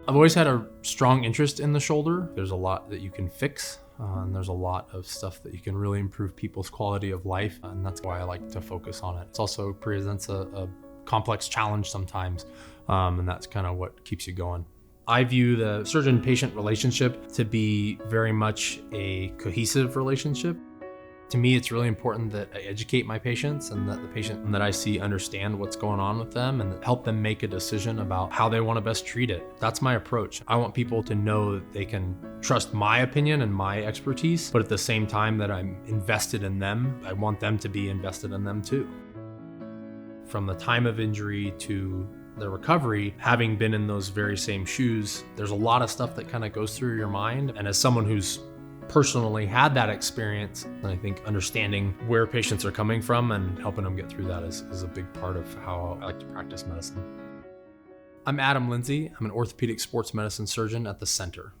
I've always had a strong interest in the shoulder. There's a lot that you can fix, and there's a lot of stuff that you can really improve people's quality of life, and that's why I like to focus on it. It also presents a complex challenge sometimes, and that's kind of what keeps you going. I view the surgeon-patient relationship to be very much a cohesive relationship. To me, it's really important that I educate my patients and that the patient that I see understand what's going on with them and help them make a decision about how they want to best treat it. That's my approach. I want people to know that they can trust my opinion and my expertise, but at the same time that I'm invested in them, I want them to be invested in them too. From the time of injury to the recovery, having been in those very same shoes, there's a lot of stuff that kind of goes through your mind. And as someone who's personally had that experience, and I think understanding where patients are coming from and helping them get through that is a big part of how I like to practice medicine. I'm Lindsay. I'm an orthopedic sports medicine surgeon at the center.